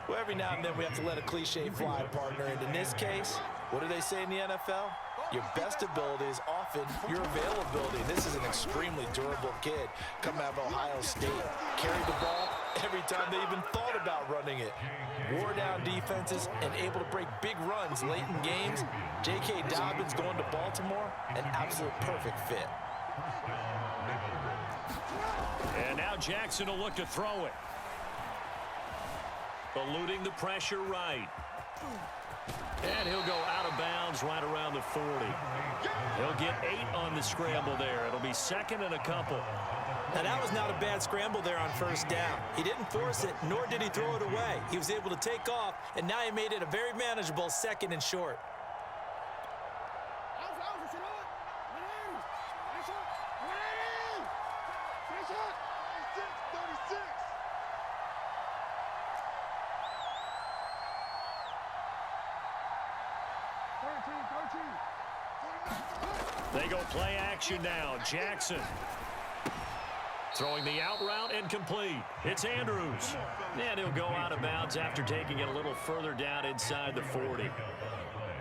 Well, every now and then we have to let a cliche fly, partner. And in this case, what do they say in the NFL? Your best ability is often your availability. This is an extremely durable kid coming out of Ohio State. Carried the ball every time they even thought about running it. Wore down defenses and able to break big runs late in games. J.K. Dobbins going to Baltimore, an absolute perfect fit. And now Jackson will look to throw it. Eluding the pressure right. And he'll go out of bounds right around the 40. He'll get 8 on the scramble there. It'll be second and a couple. Now, that was not a bad scramble there on first down. He didn't force it, nor did he throw it away. He was able to take off, and now he made it a very manageable second and short. They go play action now. Jackson throwing the out route incomplete. It's Andrews. And he'll go out of bounds after taking it a little further down inside the 40.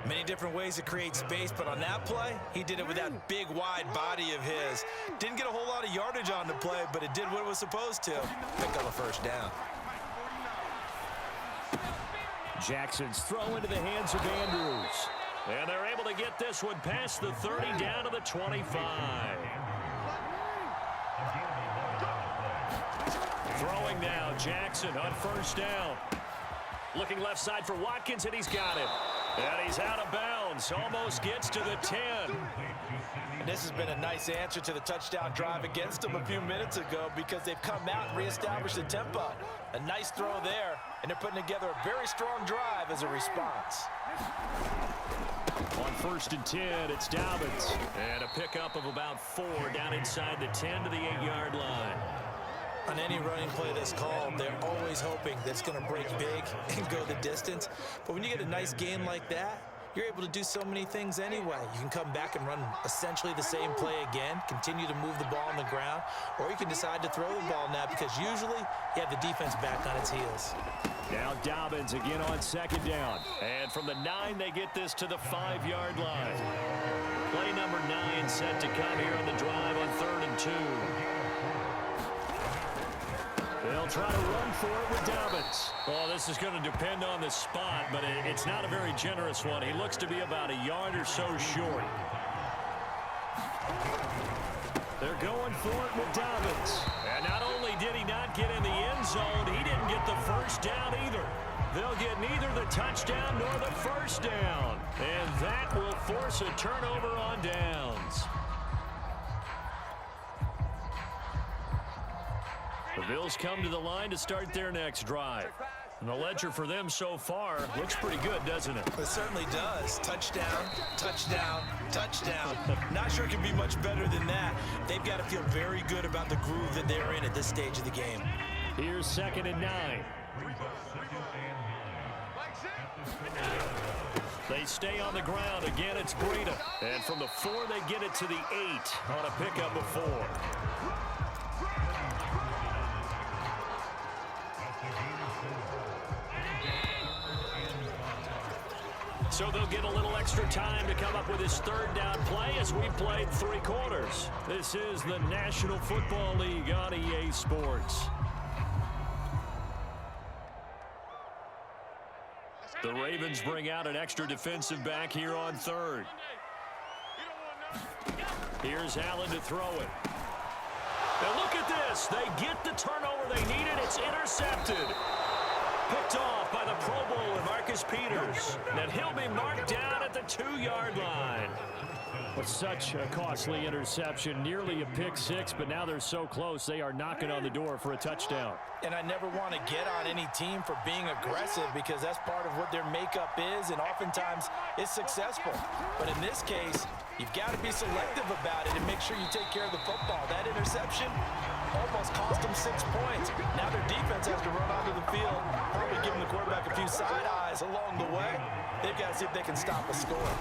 Many different ways to create space, but on that play, he did it with that big, wide body of his. Didn't get a whole lot of yardage on the play, but it did what it was supposed to. Pick up a first down. Jackson's throw into the hands of Andrews. And they're able to get this one past the 30 down to the 25. Throwing now, Jackson on first down. Looking left side for Watkins, and he's got it. And he's out of bounds. Almost gets to the 10. And this has been a nice answer to the touchdown drive against them a few minutes ago because they've come out and reestablished the tempo. A nice throw there, and they're putting together a very strong drive as a response. On first and 10, it's Dobbins. And a pickup of about 4 down inside the 10 to the 8-yard line. On any running play that's called, they're always hoping that it's going to break big and go the distance. But when you get a nice game like that, you're able to do so many things anyway. You can come back and run essentially the same play again, continue to move the ball on the ground, or you can decide to throw the ball now because usually you have the defense back on its heels. Now Dobbins again on second down. And from the 9, they get this to the 5-yard line. Play number 9 set to come here on the drive on 3rd and 2. They'll try to run for it with Dobbins. Well, this is going to depend on the spot, but it's not a very generous one. He looks to be about a yard or so short. They're going for it with Dobbins. And not only did he not get in the end zone, he didn't get the first down either. They'll get neither the touchdown nor the first down. And that will force a turnover on downs. The Bills come to the line to start their next drive. And the ledger for them so far looks pretty good, doesn't it? It certainly does. Touchdown, touchdown, touchdown. Not sure it can be much better than that. They've got to feel very good about the groove that they're in at this stage of the game. Here's 2nd and 9. They stay on the ground. Again, it's Breida. And from the 4, they get it to the 8 on a pickup of 4. So they'll get a little extra time to come up with his 3rd down play as we played 3 quarters. This is the National Football League on EA Sports. The Ravens bring out an extra defensive back here on 3rd. Here's Allen to throw it. And look at this. They get the turnover they needed. It's intercepted. Picked off by the Pro Bowler, Marcus Peters. And he'll be marked down at the 2-yard line. With such a costly interception, nearly a pick 6, but now they're so close, they are knocking on the door for a touchdown. And I never want to get on any team for being aggressive because that's part of what their makeup is, and oftentimes it's successful. But in this case, you've got to be selective about it and make sure you take care of the football. That interception almost cost them 6 points. Now their defense has to run onto the field, probably giving the quarterback a few side eyes along the way. They've got to see if they can stop a score.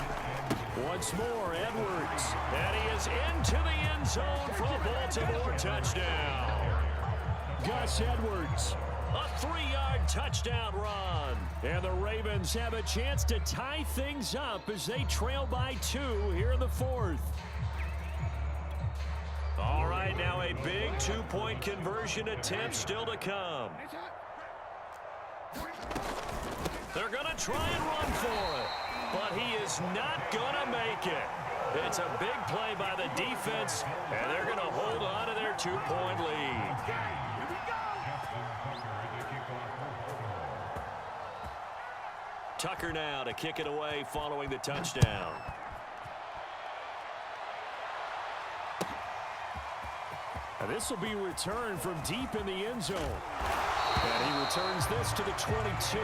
Once more, Edwards. And he is into the end zone for a Baltimore touchdown. Gus Edwards A 3-yard touchdown run. And the Ravens have a chance to tie things up as they trail by 2 here in the 4th. All right, now a big 2-point conversion attempt still to come. They're going to try and run for it, but he is not going to make it. It's a big play by the defense, and they're going to hold on to their 2-point lead. Tucker now to kick it away following the touchdown. Now this will be returned from deep in the end zone. And he returns this to the 22.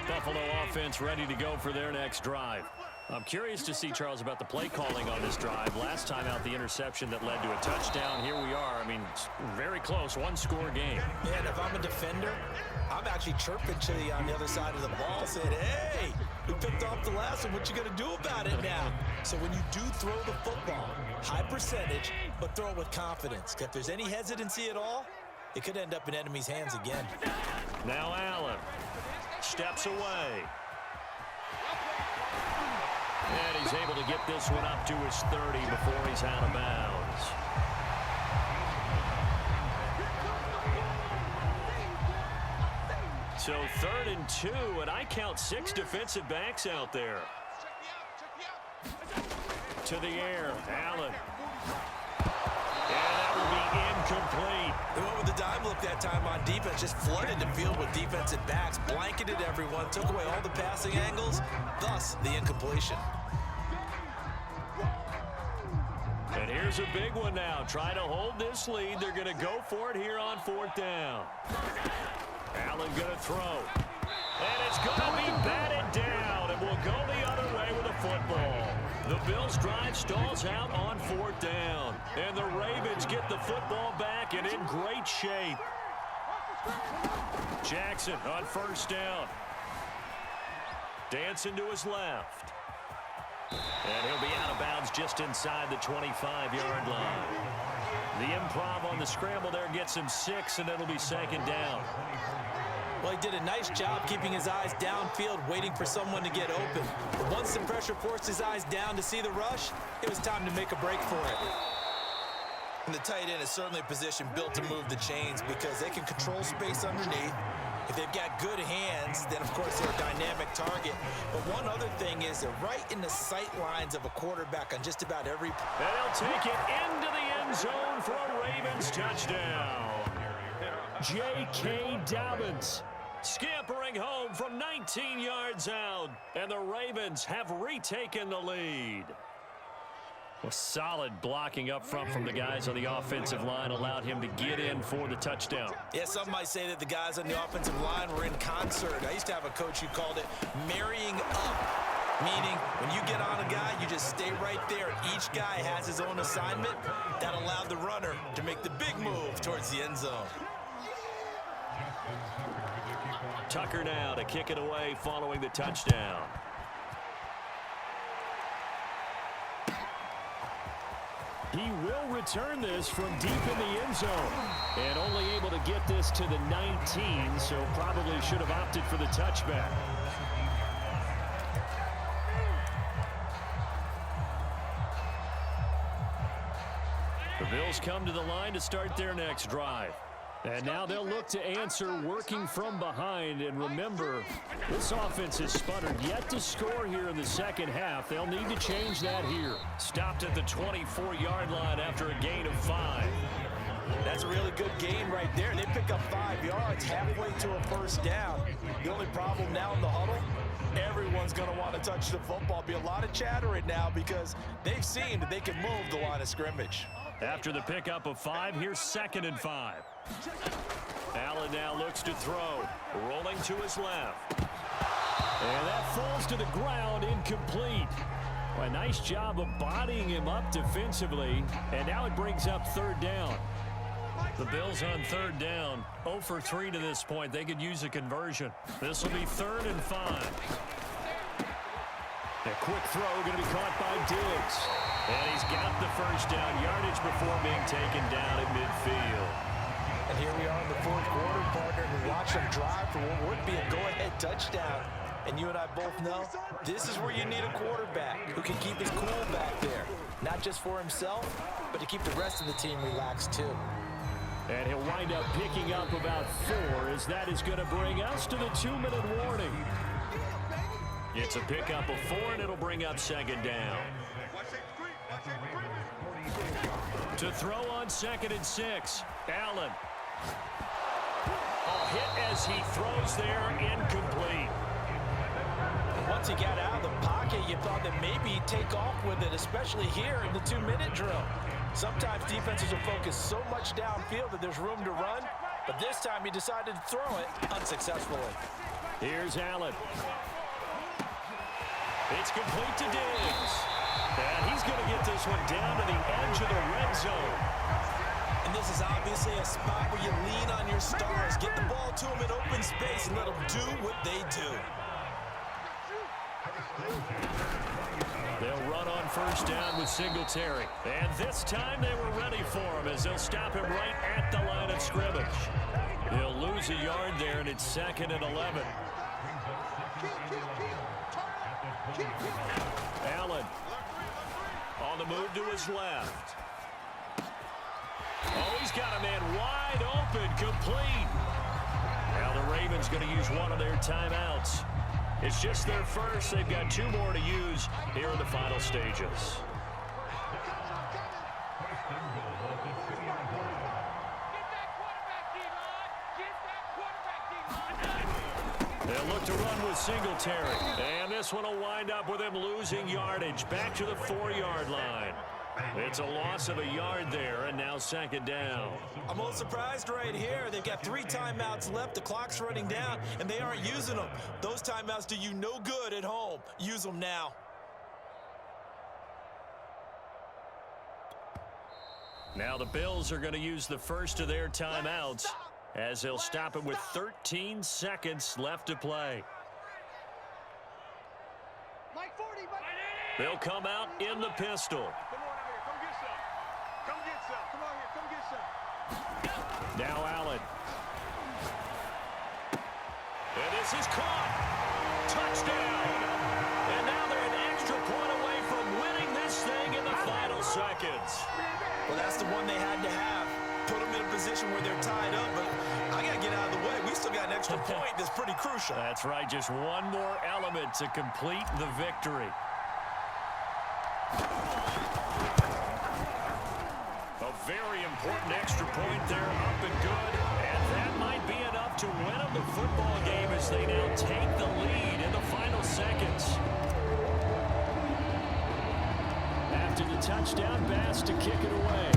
Buffalo offense ready to go for their next drive. I'm curious to see, Charles, about the play calling on this drive. Last time out, the interception that led to a touchdown. Here we are. I mean, it's very close, one-score game. Yeah, and if I'm a defender, I'm actually chirping to you on the other side of the ball, saying, hey, we picked off the last one. What you going to do about it now? So when you do throw the football, high percentage, but throw it with confidence. If there's any hesitancy at all, it could end up in enemy's hands again. Now Allen steps away. And he's able to get this one up to his 30 before he's out of bounds. So 3rd and 2, and I count 6 defensive backs out there. To the air, Allen. And that will be incomplete. They went with the dime look that time on defense, just flooded the field with defensive backs, blanketed everyone, took away all the passing angles, thus the incompletion. And here's a big one now. Try to hold this lead. They're going to go for it here on 4th down. Allen going to throw. And it's going to be batted down. And will go the other way with the football. The Bills' drive stalls out on 4th down. And the Ravens get the football back and in great shape. Jackson on 1st down. Dancing to his left. And he'll be out of bounds just inside the 25-yard line. The improv on the scramble there gets him 6, and it'll be 2nd down. Well, he did a nice job keeping his eyes downfield, waiting for someone to get open. But once the pressure forced his eyes down to see the rush, it was time to make a break for it. And the tight end is certainly a position built to move the chains because they can control space underneath. If they've got good hands, then, of course, they're a dynamic target. But one other thing is they're right in the sight lines of a quarterback on just about every... And he'll take it into the end zone for a Ravens touchdown. J.K. Dobbins scampering home from 19 yards out. And the Ravens have retaken the lead. Well, solid blocking up front from the guys on the offensive line allowed him to get in for the touchdown. Yeah, some might say that the guys on the offensive line were in concert. I used to have a coach who called it marrying up, meaning when you get on a guy, you just stay right there. Each guy has his own assignment. That allowed the runner to make the big move towards the end zone. Tucker now to kick it away following the touchdown. He will return this from deep in the end zone. And only able to get this to the 19, so probably should have opted for the touchback. The Bills come to the line to start their next drive. And now they'll look to answer working from behind. And remember, this offense has sputtered yet to score here in the second half. They'll need to change that here. Stopped at the 24-yard line after a gain of 5. That's a really good gain right there. They pick up 5 yards halfway to a 1st down. The only problem now in the huddle, everyone's going to want to touch the football. Be a lot of chatter right now because they've seen that they can move the line of scrimmage. After the pickup of 5, here's 2nd and 5. Allen now looks to throw. Rolling to his left. And that falls to the ground, incomplete. Well, a nice job of bodying him up defensively. And now it brings up 3rd down. The Bills on 3rd down. 0 for 3 to this point. They could use a conversion. This will be 3rd and 5. A quick throw going to be caught by Diggs. And he's got the 1st down yardage before being taken down at midfield. And here we are in the 4th quarter, partner. We watch them drive for what would be a go-ahead touchdown. And you and I both know this is where you need a quarterback who can keep his cool back there. Not just for himself, but to keep the rest of the team relaxed too. And he'll wind up picking up about 4 as that is going to bring us to the 2-minute warning. It's a pickup of 4, and it'll bring up 2nd down. To throw on 2nd and 6, Allen. A hit as he throws there, incomplete. Once he got out of the pocket, you thought that maybe he'd take off with it, especially here in the 2-minute drill. Sometimes defenses will focus so much downfield that there's room to run, but this time he decided to throw it unsuccessfully. Here's Allen. It's complete to Diggs. And he's going to get this one down to the edge of the red zone. And this is obviously a spot where you lean on your stars. Get the ball to them in open space and let them do what they do. They'll run on 1st down with Singletary. And this time they were ready for him as they'll stop him right at the line of scrimmage. He'll lose a yard there, and it's 2nd and 11. Allen on the move to his left. Oh, he's got a man wide open, complete. Now the Ravens going to use one of their timeouts. It's just their first. They've got 2 more to use here in the final stages. They'll look to run with Singletary. And this one will wind up with him losing yardage back to the 4-yard line. It's a loss of a yard there, and now 2nd down. I'm a little surprised right here. They've got 3 timeouts left. The clock's running down, and they aren't using them. Those timeouts do you no good at home. Use them now. Now the Bills are going to use the first of their timeouts as they'll stop it with 13 seconds left to play. They'll come out in the pistol. Now Allen. And this is caught. Touchdown. And now they're an extra point away from winning this thing in the final seconds. Well, that's the one they had to have. Put them in a position where they're tied up, but I got to get out of the way. We still got an extra point that's pretty crucial. That's right. Just one more element to complete the victory. A very important extra point there, up and good. And that might be enough to win them the football game as they now take the lead in the final seconds. After the touchdown, Bass to kick it away.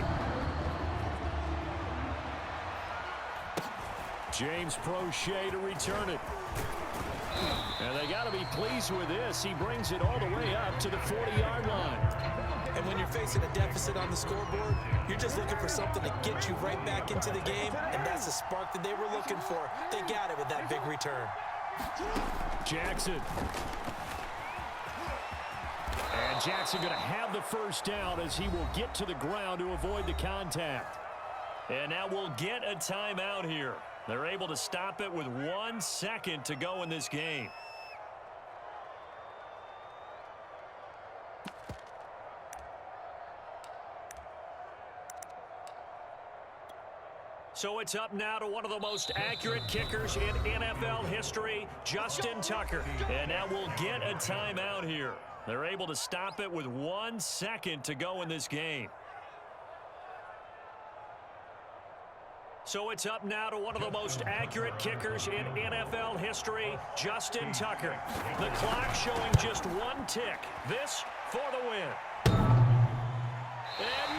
James Prochet to return it. And they got to be pleased with this. He brings it all the way up to the 40-yard line. And when you're facing a deficit on the scoreboard, you're just looking for something to get you right back into the game, and that's the spark that they were looking for. They got it with that big return. Jackson. And Jackson going to have the first down as he will get to the ground to avoid the contact. And now we'll get a timeout here. They're able to stop it with 1 second to go in this game. So it's up now to one of the most accurate kickers in NFL history, Justin Tucker. And now we'll get a timeout here. They're able to stop it with 1 second to go in this game. So it's up now to one of the most accurate kickers in NFL history, Justin Tucker. The clock showing just 1 tick. This for the win. And